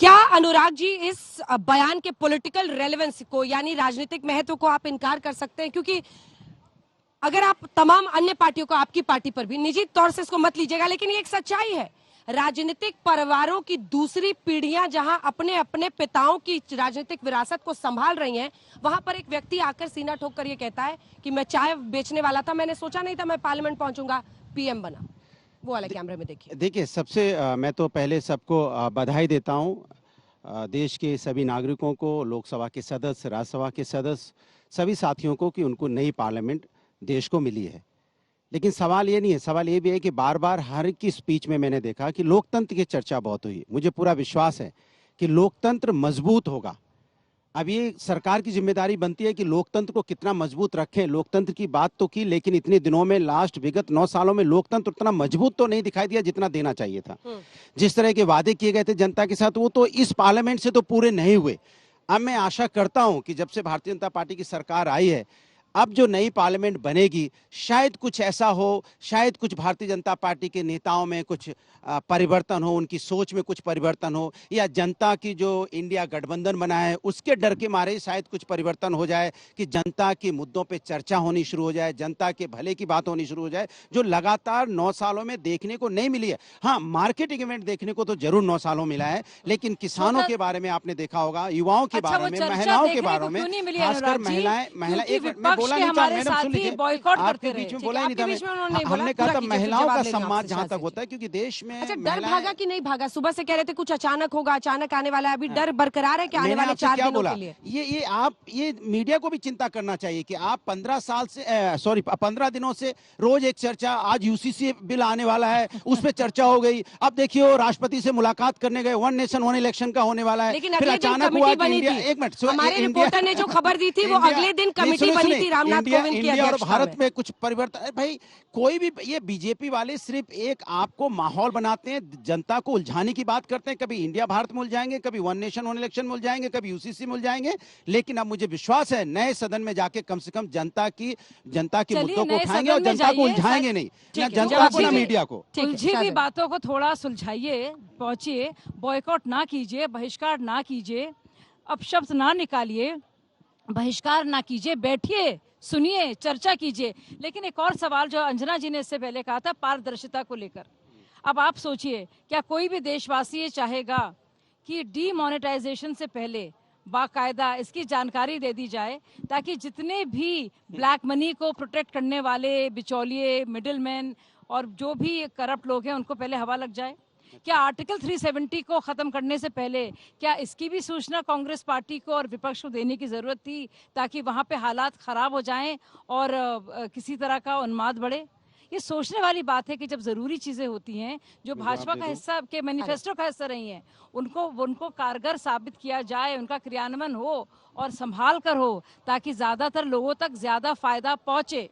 क्या अनुराग जी इस बयान के पॉलिटिकल रेलेवेंस को यानी राजनीतिक महत्व को आप इनकार कर सकते हैं? क्योंकि अगर आप तमाम अन्य पार्टियों को, आपकी पार्टी पर भी निजी तौर से इसको मत लीजिएगा, लेकिन ये एक सच्चाई है। राजनीतिक परिवारों की दूसरी पीढ़ियां जहां अपने अपने पिताओं की राजनीतिक विरासत को संभाल रही हैं, वहां पर एक व्यक्ति आकर सीना ठोक कर ये कहता है कि मैं चाय बेचने वाला था, मैंने सोचा नहीं था मैं पार्लियामेंट पहुंचूंगा, पीएम बना। वो वाले कैमरे में देखिए। देखिए, सबसे मैं तो पहले सबको बधाई देता हूं, देश के सभी नागरिकों को, लोकसभा के सदस्य, राज्यसभा के सदस्य, सभी साथियों को कि उनको नई पार्लियामेंट देश को मिली है। लेकिन सवाल ये नहीं है, सवाल ये भी है कि बार बार हर एक की स्पीच में मैंने देखा कि लोकतंत्र की चर्चा बहुत हुई। मुझे पूरा विश्वास है कि लोकतंत्र मजबूत होगा। अब ये सरकार की जिम्मेदारी बनती है कि लोकतंत्र को कितना मजबूत रखें। लोकतंत्र की बात तो की, लेकिन इतने दिनों में, विगत 9 सालों में लोकतंत्र उतना मजबूत तो नहीं दिखाई दिया जितना देना चाहिए था। जिस तरह के वादे किए गए थे जनता के साथ, वो तो इस पार्लियामेंट से तो पूरे नहीं हुए। अब मैं आशा करता हूं कि जब से भारतीय जनता पार्टी की सरकार आई है, अब जो नई पार्लियामेंट बनेगी, शायद कुछ ऐसा हो, शायद कुछ भारतीय जनता पार्टी के नेताओं में कुछ परिवर्तन हो, उनकी सोच में कुछ परिवर्तन हो, या जनता की जो इंडिया गठबंधन बना है उसके डर के मारे शायद कुछ परिवर्तन हो जाए कि जनता के मुद्दों पे चर्चा होनी शुरू हो जाए, जनता के भले की बात होनी शुरू हो जाए, जो लगातार 9 सालों में देखने को नहीं मिली है। हाँ, मार्केटिंग इवेंट देखने को तो जरूर 9 सालों मिला है, लेकिन किसानों के बारे में आपने देखा होगा, युवाओं के बारे में, महिलाओं के बारे में, खासकर महिलाएं आपके बीच में बोला ही नहीं था। हमने कहा था महिलाओं का सम्मान जहां तक होता है, क्योंकि देश में डर भागा कि नहीं भागा? सुबह से कह रहे थे कुछ अचानक होगा, अचानक आने वाला है, अभी डर बरकरार है कि आने वाले 4 दिनों के लिए? ये मीडिया को भी चिंता करना चाहिए कि आप 15 दिनों से रोज एक चर्चा, आज यूसीसी बिल आने वाला है, उस पर चर्चा हो गई। अब देखिए, राष्ट्रपति से मुलाकात करने गए, 1 नेशन 1 इलेक्शन का होने वाला है, लेकिन फिर अचानक हुआ कि इंडिया, एक मिनट, हमारे रिपोर्टर ने जो खबर दी थी वो अगले दिन कमेटी बनी थी रामनाथ कोविंद की इंडिया और अध्यक्षता भारत में कुछ परिवर्तन। भाई, कोई भी, ये बीजेपी वाले सिर्फ एक आपको माहौल बनाते हैं, जनता को उलझाने की बात करते हैं। कभी इंडिया भारत में उलझाएंगे, कभी 1 नेशन 1 इलेक्शन में उलझाएंगे, कभी यूसीसी में उलझाएंगे। लेकिन अब मुझे विश्वास है नए सदन में जाके कम से कम जनता के मुद्दों को उठाएंगे और जनता को उलझाएंगे नहीं, ना जनता को ना मीडिया को। उलझी हुई बातों को थोड़ा सुलझाइए, पहुंचिए, बॉयकॉट ना कीजिए, बहिष्कार ना कीजिए, अपशब्द ना निकालिए, बहिष्कार ना कीजिए, बैठिए, सुनिए, चर्चा कीजिए। लेकिन एक और सवाल जो अंजना जी ने इससे पहले कहा था, पारदर्शिता को लेकर। अब आप सोचिए, क्या कोई भी देशवासी ये चाहेगा कि डीमोनेटाइजेशन से पहले बाकायदा इसकी जानकारी दे दी जाए, ताकि जितने भी ब्लैक मनी को प्रोटेक्ट करने वाले बिचौलिए, मिडिलमैन और जो भी करप्ट लोग हैं उनको पहले हवा लग जाए? क्या आर्टिकल 370 को खत्म करने से पहले क्या इसकी भी सूचना कांग्रेस पार्टी को और विपक्ष को देने की जरूरत थी, ताकि वहां पे हालात खराब हो जाएं और किसी तरह का उन्माद बढ़े? ये सोचने वाली बात है कि जब जरूरी चीजें होती हैं जो भाजपा का हिस्सा के मैनिफेस्टो का हिस्सा रही हैं, उनको कारगर साबित किया जाए, उनका क्रियान्वयन हो और संभाल कर हो, ताकि ज्यादातर लोगों तक ज्यादा फायदा पहुंचे।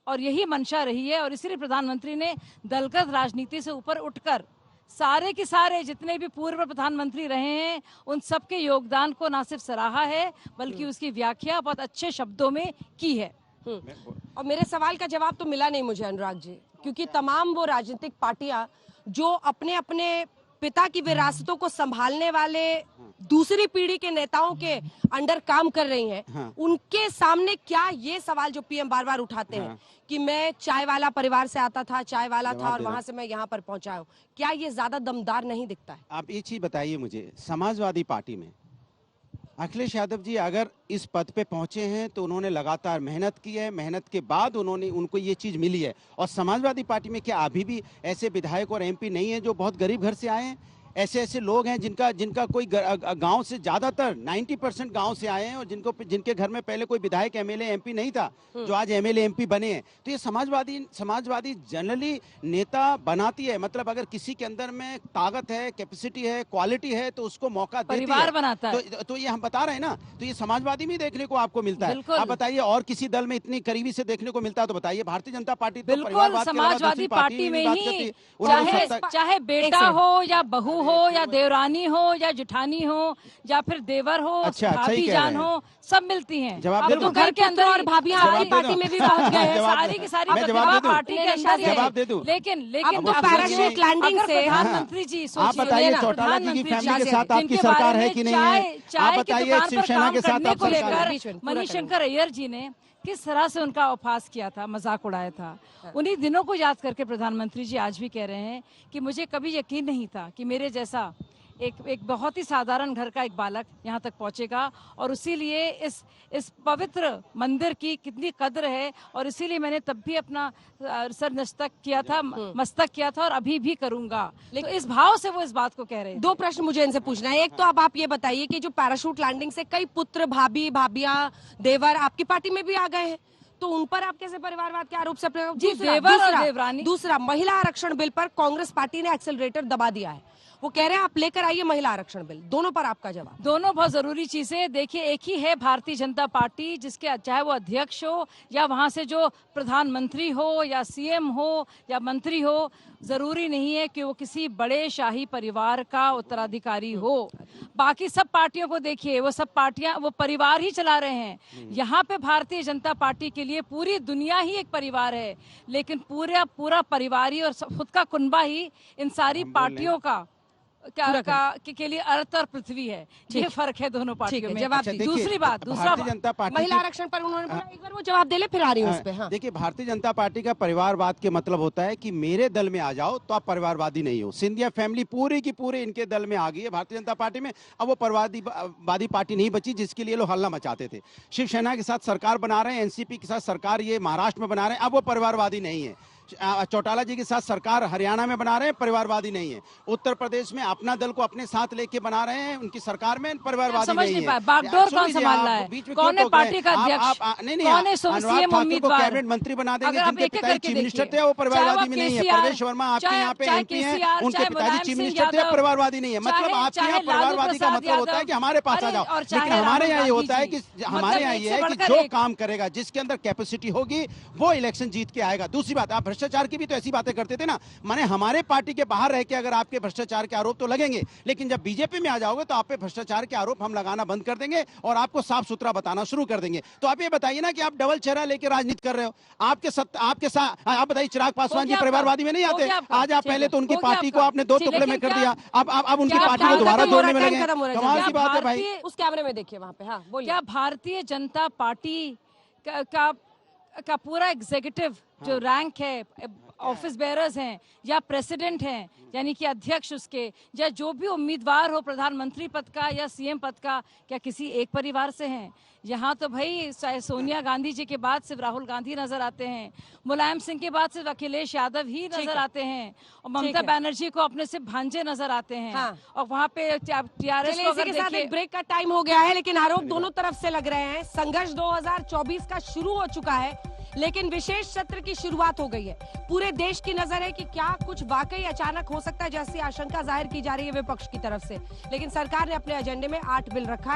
और यही मंशा रही है, और इसीलिए प्रधानमंत्री ने दलगत राजनीति से ऊपर उठकर सारे के सारे जितने भी पूर्व प्रधानमंत्री रहे हैं उन सबके योगदान को ना सिर्फ सराहा है, बल्कि उसकी व्याख्या बहुत अच्छे शब्दों में की है। और मेरे सवाल का जवाब तो मिला नहीं मुझे अनुराग जी, क्योंकि तमाम वो राजनीतिक पार्टियां जो अपने अपने पिता की विरासतों को संभालने वाले दूसरी पीढ़ी के नेताओं के अंडर काम कर रही हैं, उनके सामने क्या ये सवाल जो पीएम बार बार उठाते हैं कि मैं चाय वाला परिवार से आता था, चाय वाला था और वहां से मैं यहाँ पर पहुंचा हूँ, क्या ये ज्यादा दमदार नहीं दिखता है? आप एक चीज बताइए मुझे, समाजवादी पार्टी में अखिलेश यादव जी अगर इस पद पे पहुंचे हैं तो उन्होंने लगातार मेहनत की है, मेहनत के बाद उनको ये चीज मिली है। और समाजवादी पार्टी में क्या अभी भी ऐसे विधायक और एमपी नहीं है जो बहुत गरीब घर से आए हैं? ऐसे लोग हैं जिनका कोई गांव से, ज्यादातर 90% गांव से आए हैं, और जिनके घर में पहले कोई विधायक, एमएलए, एमपी नहीं था, जो आज एमएलए, एमपी बने हैं। तो ये समाजवादी जनरली नेता बनाती है, मतलब अगर किसी के अंदर में ताकत है, कैपेसिटी है, क्वालिटी है, तो उसको मौका देती है, परिवार बनाता है। तो ये हम बता रहे हैं ना, तो ये समाजवादी में देखने को आपको मिलता है। आप बताइए, और किसी दल में इतनी करीबी से देखने को मिलता है तो बताइए। भारतीय जनता पार्टी तो बिल्कुल समाजवादी पार्टी में ही, चाहे बेटा हो या बहू हो या देवरानी हो या जेठानी हो या फिर देवर हो, अच्छा, सही भाभी कह जान रहे हैं। हो, सब मिलती हैं। जवाब अब दे तो दूं? घर के अंदर और भाभियां जवाब आपकी दे पार्टी दूं? में भी पहुंच गए हैं। जवाब सारी दे- की सारी मैं जवाब प्रतिभा दे दूं? पार्टी के अंदर ही है। जवाब दे दूं? लेकिन अब लेकिन तो आप पैराशूट सोचिए, लैंडिंग अगर से प्रधानमंत्री जी आप सोचिए बताइए ना, चौटाला जी की प्रधानमंत्री फैमिली के जी साथ आपकी जिनके सरकार बारे है में कि नहीं है? चाय आप की बताइए दुकान पर शिवसेना काम के साथ करने आप को सरकार है। लेकर बीच में पूरा मणिशंकर अय्यर जी ने किस तरह से उनका उपहास किया था, मजाक उड़ाया था। उन्हीं दिनों को याद करके प्रधानमंत्री जी आज भी कह रहे हैं कि मुझे कभी यकीन नहीं था कि मेरे जैसा एक बहुत ही साधारण घर का एक बालक यहाँ तक पहुंचेगा, और इसीलिए इस पवित्र मंदिर की कितनी कद्र है, और इसीलिए मैंने तब भी अपना सर मस्तक किया था और अभी भी करूंगा। तो इस भाव से वो इस बात को कह रहे हैं। दो प्रश्न मुझे इनसे पूछना है। एक तो अब आप ये बताइए कि जो पैराशूट लैंडिंग से कई पुत्र, भाभी, भाभियां, देवर आपकी पार्टी में भी आ गए हैं, तो उन पर आप कैसे परिवारवाद के आरोप से अपने जी, देवर और देवरानी। दूसरा, महिला आरक्षण बिल पर कांग्रेस पार्टी ने एक्सेलरेटर दबा दिया है। वो कह रहे हैं आप लेकर आइए महिला आरक्षण बिल। दोनों पर आपका जवाब। दोनों बहुत जरूरी चीजें। देखिए, एक ही है भारतीय जनता पार्टी, जिसके चाहे वो अध्यक्ष हो या वहां से जो प्रधानमंत्री हो या सीएम हो या मंत्री हो, जरूरी नहीं है कि वो किसी बड़े शाही परिवार का उत्तराधिकारी हो। बाकी सब पार्टियों को देखिए, वो सब पार्टियां वो परिवार ही चला रहे हैं। यहाँ पे भारतीय जनता पार्टी के लिए पूरी दुनिया ही एक परिवार है, लेकिन पूरा परिवार ही और खुद का कुनबा ही इन सारी पार्टियों का के लिए अर्थ और पृथ्वी है। ये फर्क है दोनों पार्टियों में। जवाब अच्छा, दीजिए। देखिए, दूसरी बात, भारतीय जनता पार्टी महिला की- आरक्षण पर उन्होंने बोला, एक बार वो जवाब दे ले, फिर आ रही हूँ उस पे। हाँ। देखिए, भारतीय जनता पार्टी का परिवारवाद के मतलब होता है कि मेरे दल में आ जाओ तो आप परिवारवादी नहीं हो। सिंधिया फैमिली पूरी की पूरी इनके दल में आ गई है भारतीय जनता पार्टी में। अब वो परिवारवादी पार्टी नहीं बची जिसके लिए लोग हल्ला मचाते थे। शिवसेना के साथ सरकार बना रहे हैं, एनसीपी के साथ सरकार ये महाराष्ट्र में बना रहे हैं, अब वो परिवारवादी नहीं है। चौटाला जी के साथ सरकार हरियाणा में बना रहे हैं, परिवारवादी नहीं है। उत्तर प्रदेश में अपना दल को अपने साथ लेके बना रहे हैं, उनकी सरकार में परिवारवादी नहीं है। बागडोर कौन संभाल रहा है? कौन है पार्टी का अध्यक्ष? कौन है सीएम उम्मीदवार? कैबिनेट मंत्री बना देंगे जिनके पिताजी चीफ मिनिस्टर थे, वो परिवारवादी में नहीं है। प्रदेश वर्मा आपके यहाँ पे एमपी हैं, उनके पिताजी चीफ मिनिस्टर थे, परिवारवादी नहीं है। मतलब आपके यहाँ परिवारवादी का मतलब होता है कि हमारे पास आ जाओ। लेकिन हमारे यहाँ ये होता है कि हमारे यहाँ ये है कि जो काम करेगा, जिसके अंदर कैपेसिटी होगी, वो इलेक्शन जीत के आएगा। दूसरी बात, आप भ्रष्टाचार की भी तो ऐसी बातें करते थे ना। माने हमारे पार्टी के बाहर रह के अगर आपके भ्रष्टाचार के आरोप तो लगेंगे, लेकिन जब बीजेपी में आ जाओगे तो आप पे भ्रष्टाचार के आरोप हम लगाना बंद कर देंगे और आपको साफ सुथरा बताना शुरू कर देंगे। तो आप ये बताइए ना कि आप डबल चेहरा लेकर राजनीति कर रहे हो। आपके साथ आप बताइए, चिराग पासवान जी परिवारवादी में नहीं आते? आज आप पहले तो उनकी पार्टी को आपने दो टुकड़े में कर दिया, अब उनकी पार्टी को दोबारा जोड़ने में लगे। कमाल की बात है भाई। उस कैमरे में देखिए वहां पे। हाँ, बोलिए। क्या भारतीय जनता पार्टी का पूरा एग्जीक्यूटिव जो रैंक है, ऑफिस बेयरर्स हैं या प्रेसिडेंट हैं, यानी कि अध्यक्ष उसके, या जो भी उम्मीदवार हो प्रधानमंत्री पद का या सीएम पद का, क्या किसी एक परिवार से हैं? यहाँ तो भाई सोनिया गांधी जी के बाद सिर्फ राहुल गांधी नजर आते हैं, मुलायम सिंह के बाद सिर्फ अखिलेश यादव ही नजर आते हैं, और ममता बनर्जी को अपने से भांजे नजर आते हैं। हाँ। और वहाँ पे टीआरएस को अगर के साथ एक ब्रेक का टाइम हो गया है, लेकिन आरोप दोनों तरफ से लग रहे हैं। संघर्ष 2024 का शुरू हो चुका है, लेकिन विशेष सत्र की शुरुआत हो गई है। पूरे देश की नजर है कि क्या कुछ वाकई अचानक हो सकता है, जैसी आशंका जाहिर की जा रही है विपक्ष की तरफ से। लेकिन सरकार ने अपने एजेंडे में 8 बिल रखा है।